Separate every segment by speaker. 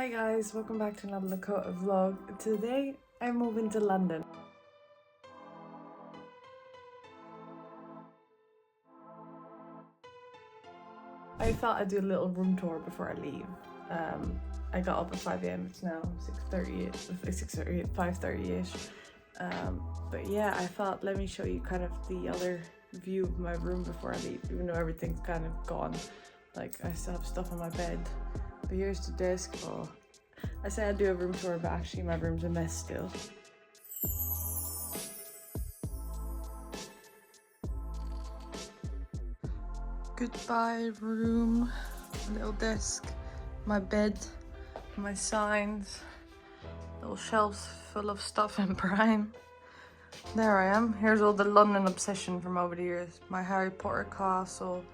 Speaker 1: Hi guys, welcome back to another Lakota vlog. Today I'm moving to London. I thought I'd do a little room tour before I leave. I got up at 5 a.m. It's now 5:30ish. But yeah, I thought let me show you kind of the other view of my room before I leave, even though everything's kind of gone. Like I still have stuff on my bed. But here's the desk. Oh, I said I'd do a room tour, but actually my room's a mess still. Goodbye room, little desk, my bed, my signs, little shelves full of stuff in prime. There I am. Here's all the London obsession from over the years. My Harry Potter castle,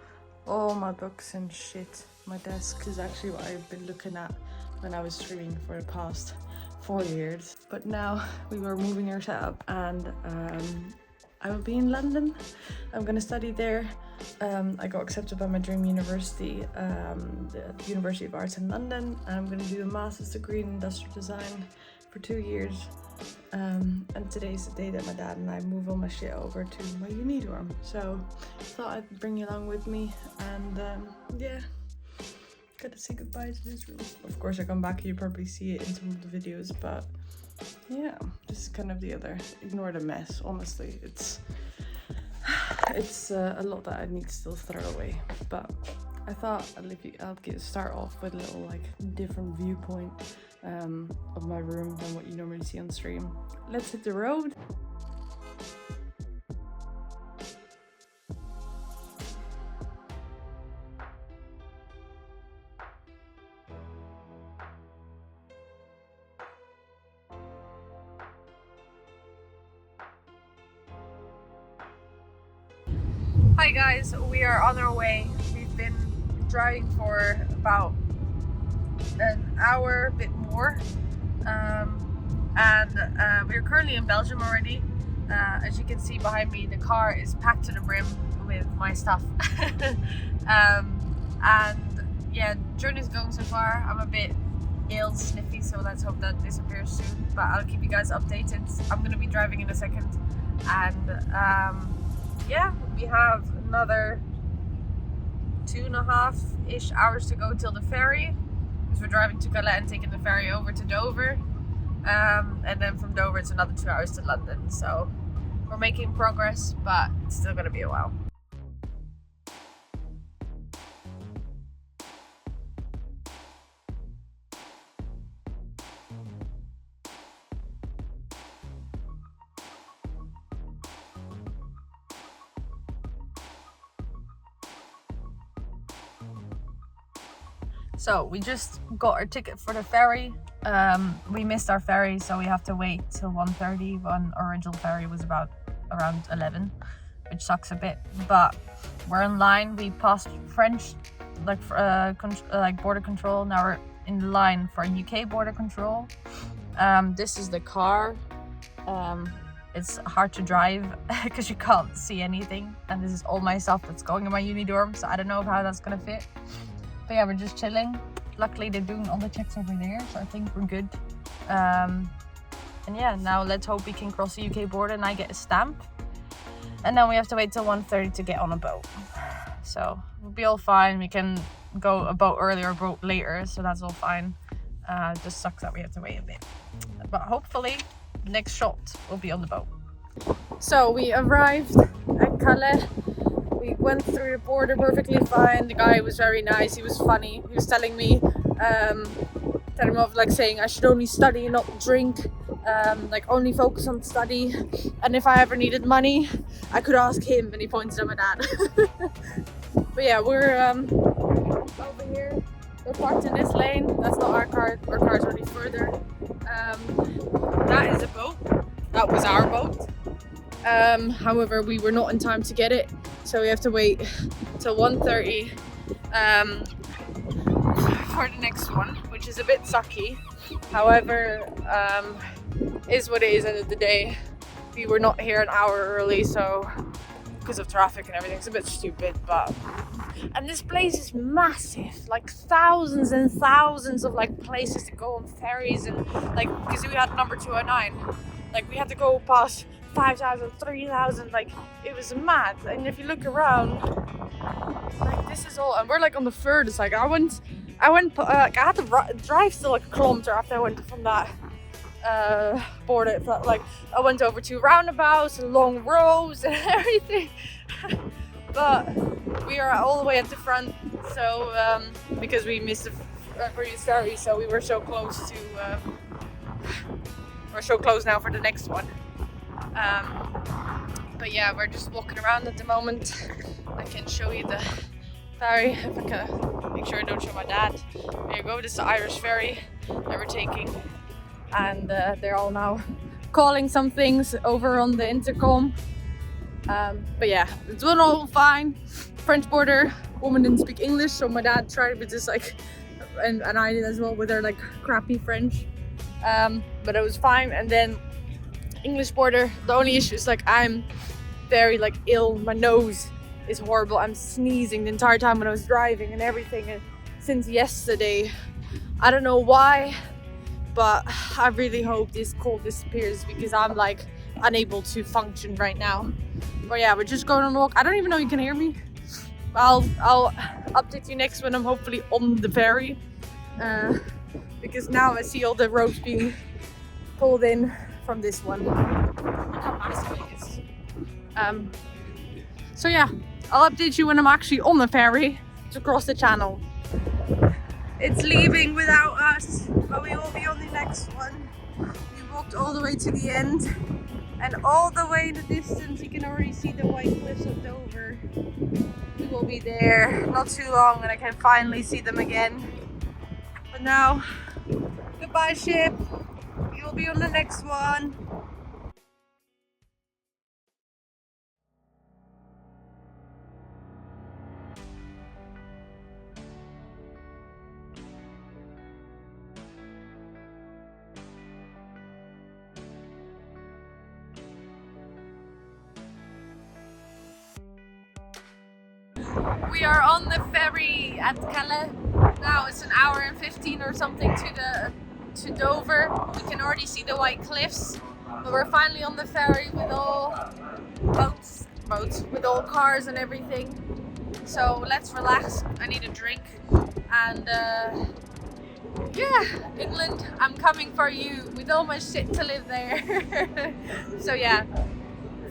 Speaker 1: all my books and shit. My desk is actually what I've been looking at when I was streaming for the past 4 years. But now we were moving our setup and I will be in London. I'm gonna study there. I got accepted by my dream university, the University of Arts in London, and I'm gonna do a master's degree in industrial design for 2 years. And today's the day that my dad and I move all my shit over to my uni dorm. So I thought I'd bring you along with me, and yeah, gotta say goodbye to this room. Of course I come back, you probably see it in some of the videos, but yeah, this is kind of the other. Ignore the mess, honestly. It's a lot that I need to still throw away, but I thought I'll start off with a little like different viewpoint of my room than what you normally see on stream. Let's hit the road. Hi guys, we are on our way. We've been driving for about an hour, a bit more, and we're currently in Belgium already. As you can see behind me, the car is packed to the brim with my stuff. And yeah, journey's going so far. I'm a bit ill, sniffy, so let's hope that disappears soon, but I'll keep you guys updated. I'm gonna be driving in a second, and yeah, we have another 2.5-ish hours to go till the ferry, because we're driving to Calais and taking the ferry over to Dover, and then from Dover it's another 2 hours to London. So we're making progress, but it's still gonna be a while. So we just got our ticket for the ferry. We missed our ferry, so we have to wait till 1:30 when our original ferry was around 11, which sucks a bit, but we're in line. We passed French border control. Now we're in line for UK border control. This is the car. It's hard to drive because you can't see anything, and this is all my stuff that's going in my uni dorm, so I don't know how that's gonna fit. But yeah, we're just chilling. Luckily they're doing all the checks over there, so I think we're good. And yeah, now let's hope we can cross the UK border and I get a stamp. And then we have to wait till 1:30 to get on a boat. So we'll be all fine. We can go a boat earlier or a boat later, so that's all fine. It just sucks that we have to wait a bit. But hopefully next shot will be on the boat. So we arrived at Calais. We went through the border perfectly fine. The guy was very nice. He was funny. He was telling me, saying I should only study and not drink, like only focus on study. And if I ever needed money, I could ask him. And he pointed at my dad. But yeah, we're over here. We're parked in this lane. That's not our car. Our car's already further. That is a boat. That was our boat. However, we were not in time to get it, so we have to wait till 1:30 for the next one, which is a bit sucky. However, is what it is. End of the day, we were not here an hour early, so because of traffic and everything, it's a bit stupid, but And this place is massive, like thousands and thousands of like places to go on ferries, and like because we had number 209, like we had to go past 5,000, 3,000, like it was mad. And if you look around, like this is all, and we're like on the furthest. Like I had to drive still like a kilometer after I went from that border. Like I went over 2 roundabouts and long rows and everything. But we are all the way at the front, so because we missed the previous ferry, so we were so close to. We're so close now for the next one. But yeah, we're just walking around at the moment. I can show you the ferry if I can make sure I don't show my dad. There you go. This is the Irish ferry that we're taking, and they're all now calling some things over on the intercom. But yeah, it's doing all fine. French border, woman didn't speak English, so my dad tried with this like, and I did as well with their like crappy French. But it was fine. And then English border, the only issue is like I'm very like ill. My nose is horrible. I'm sneezing the entire time when I was driving and everything. And since yesterday, I don't know why, but I really hope this cold disappears because I'm like unable to function right now. But yeah, we're just going on a walk. I don't even know you can hear me. I'll update you next when I'm hopefully on the ferry, because now I see all the ropes being pulled in from this one. Look how massive it is. So yeah, I'll update you when I'm actually on the ferry to cross the channel. It's leaving without us, but we will be on the next one. We walked all the way to the end, and all the way in the distance you can already see the white cliffs of Dover. We will be there not too long and I can finally see them again. But now, goodbye ship, you'll be on the next one. We are on the ferry at Calais. Now it's an hour and 15 or something to Dover. We can already see the white cliffs, but we're finally on the ferry with all boats with all cars and everything. So let's relax. I need a drink, and yeah, England, I'm coming for you with all my shit to live there. So yeah,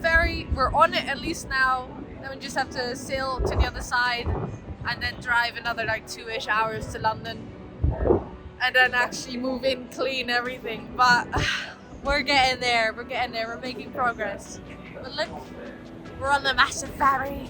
Speaker 1: ferry, we're on it at least now. Then we just have to sail to the other side and then drive another like 2-ish hours to London and then actually move in, clean everything. But we're getting there, we're making progress. But look, we're on the massive ferry.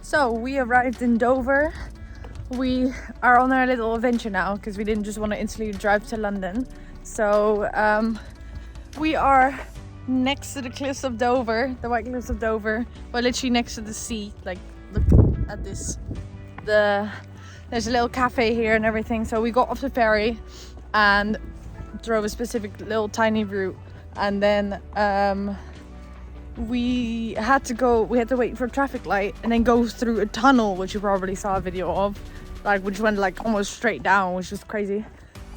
Speaker 1: So we arrived in Dover. We are on our little adventure now because we didn't just want to instantly drive to London. So we are next to the cliffs of Dover, the white cliffs of Dover. We're literally next to the sea. Like, look at this. There's a little cafe here and everything. So we got off the ferry and drove a specific little tiny route, and then we had to wait for a traffic light and then go through a tunnel, which you probably saw a video of, like, which went like almost straight down, which was crazy.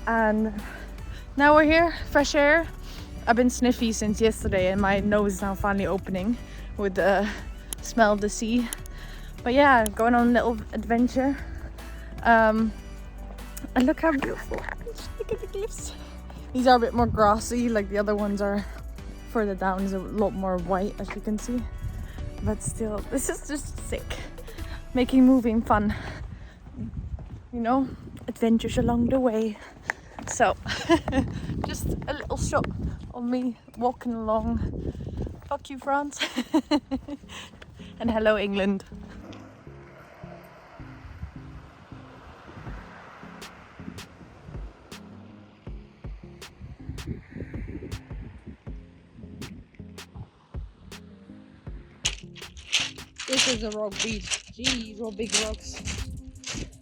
Speaker 1: And now we're here, fresh air. I've been sniffy since yesterday and my nose is now finally opening with the smell of the sea. But yeah, going on a little adventure. And look how beautiful. Look at the cliffs. These are a bit more grassy, like the other ones are. Further down is a lot more white, as you can see, but still, this is just sick. making moving fun. You know, adventures along the way. So, just a little shot of me walking along. Fuck you, France. And hello, England. This is a rock beach. Jeez, what big rocks.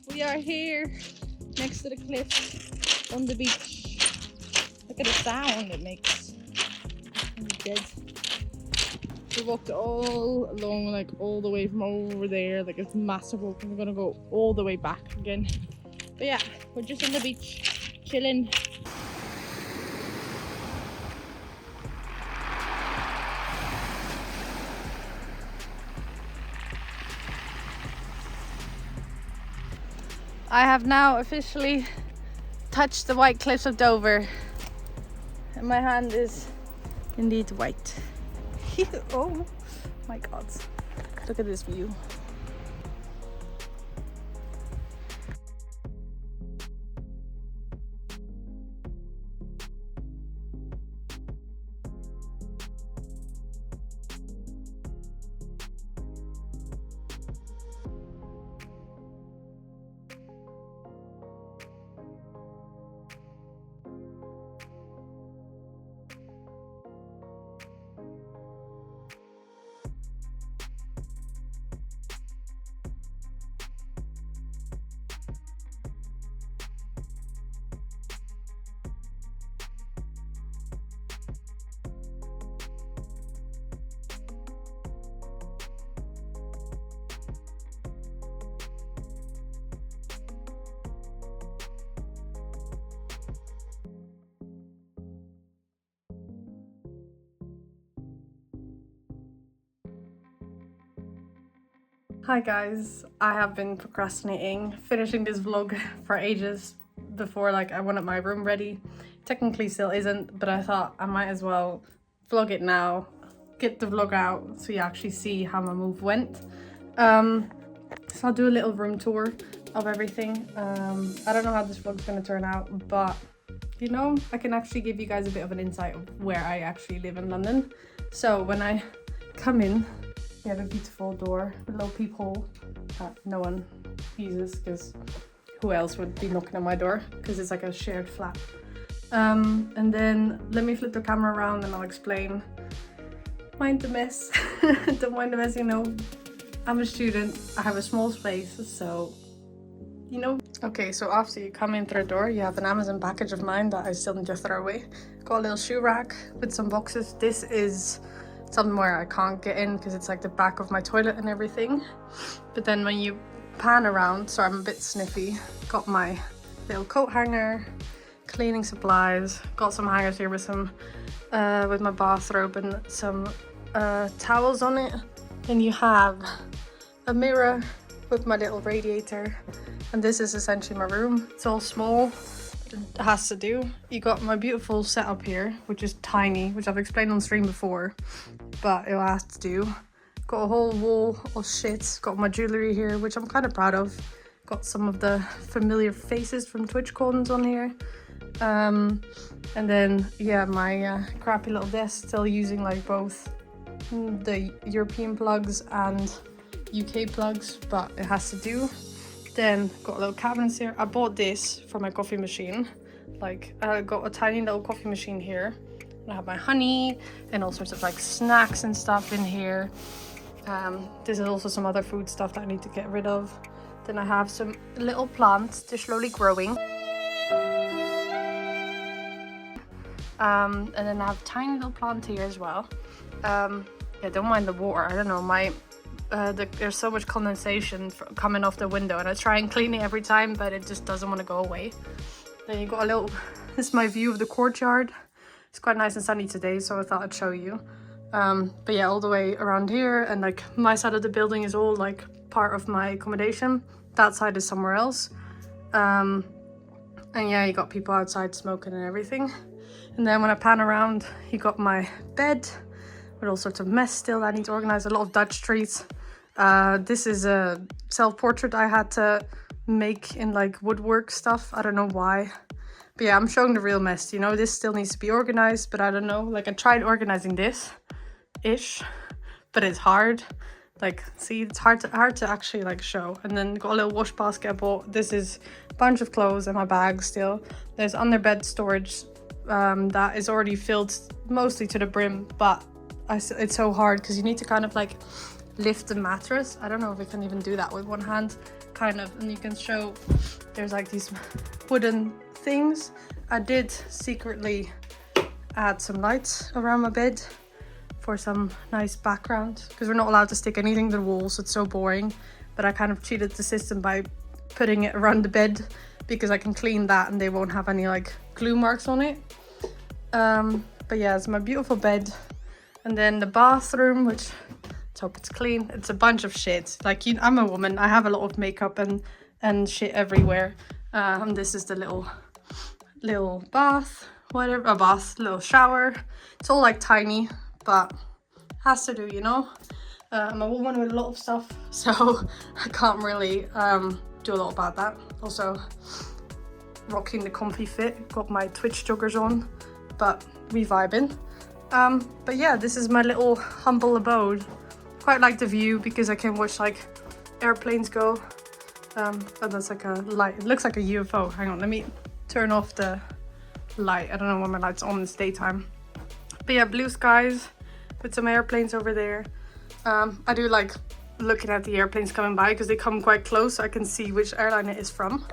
Speaker 1: We are here next to the cliffs on the beach. Look at the sound it makes. I'm dead. We walked all along, like all the way from over there, like it's massive walk, and we're gonna go all the way back again. But yeah, we're just on the beach, chilling. I have now officially touched the white cliffs of Dover, and my hand is indeed white. Oh my god, look at this view. Hi guys, I have been procrastinating finishing this vlog for ages before like I wanted my room ready. Technically still isn't, but I thought I might as well vlog it now, get the vlog out so you actually see how my move went. So I'll do a little room tour of everything. I don't know how this vlog's gonna turn out, but you know, I can actually give you guys a bit of an insight of where I actually live in London. So when I come in, we have a beautiful door, a little peephole that no one uses because who else would be knocking on my door, because it's like a shared flat. And then let me flip the camera around and I'll explain. Mind the mess. Don't mind the mess, you know. I'm a student, I have a small space, so you know. Okay, so after you come in through the door, you have an Amazon package of mine that I still need to throw away. Got a little shoe rack with some boxes. This is somewhere I can't get in because it's like the back of my toilet and everything. But then when you pan around, so I'm a bit sniffy, got my little coat hanger, cleaning supplies, got some hangers here with some with my bathrobe and some towels on it. Then you have a mirror with my little radiator, and this is essentially my room. It's all small, it has to do. You got my beautiful setup here, which is tiny, which I've explained on stream before, but it has to do. Got a whole wall of shit. Got my jewellery here, which I'm kind of proud of. Got some of the familiar faces from TwitchCons on here. And then, yeah, my crappy little desk, still using like both the European plugs and UK plugs, but it has to do. Then got a little cabinets here. I bought this for my coffee machine. Like I got a tiny little coffee machine here. And I have my honey and all sorts of like snacks and stuff in here. This is also some other food stuff that I need to get rid of. Then I have some little plants. They're slowly growing. And then I have a tiny little plant here as well. Yeah, don't mind the water. I don't know, there's so much condensation coming off the window, and I try and clean it every time, but it just doesn't want to go away. Then you got a little, this is my view of the courtyard. It's quite nice and sunny today, so I thought I'd show you. But yeah, all the way around here, and like my side of the building is all like part of my accommodation. That side is somewhere else. And yeah, you got people outside smoking and everything. And then when I pan around, you got my bed with all sorts of mess still that I need to organize. A lot of Dutch trees. This is a self-portrait I had to make in like woodwork stuff. I don't know why. But yeah, I'm showing the real mess, you know. This still needs to be organized, but I don't know. Like I tried organizing this-ish, but it's hard. Like, see, it's hard to actually like show. And then got a little wash basket I bought. This is a bunch of clothes in my bag still. There's under bed storage that is already filled mostly to the brim, but it's so hard because you need to kind of like lift the mattress. I don't know if we can even do that with one hand, kind of. And you can show there's like these wooden things. I did secretly add some lights around my bed for some nice background, because we're not allowed to stick anything to the walls, so it's so boring. But I kind of cheated the system by putting it around the bed, because I can clean that and they won't have any like glue marks on it. But yeah, it's my beautiful bed. And then the bathroom, which let's hope it's clean. It's a bunch of shit. Like, I'm a woman, I have a lot of makeup and shit everywhere. And this is the little bath, whatever, a bath, little shower. It's all like tiny, but has to do, you know. I'm a woman with a lot of stuff, so I can't really do a lot about that. Also, rocking the comfy fit, got my Twitch joggers on, but we vibing. But yeah, this is my little humble abode. Quite like the view because I can watch like airplanes go. But that's like a light. It looks like a UFO. Hang on, let me turn off the light. I don't know when my light's on, it's daytime. But yeah, blue skies with some airplanes over there. I do like looking at the airplanes coming by because they come quite close, so I can see which airline it is from.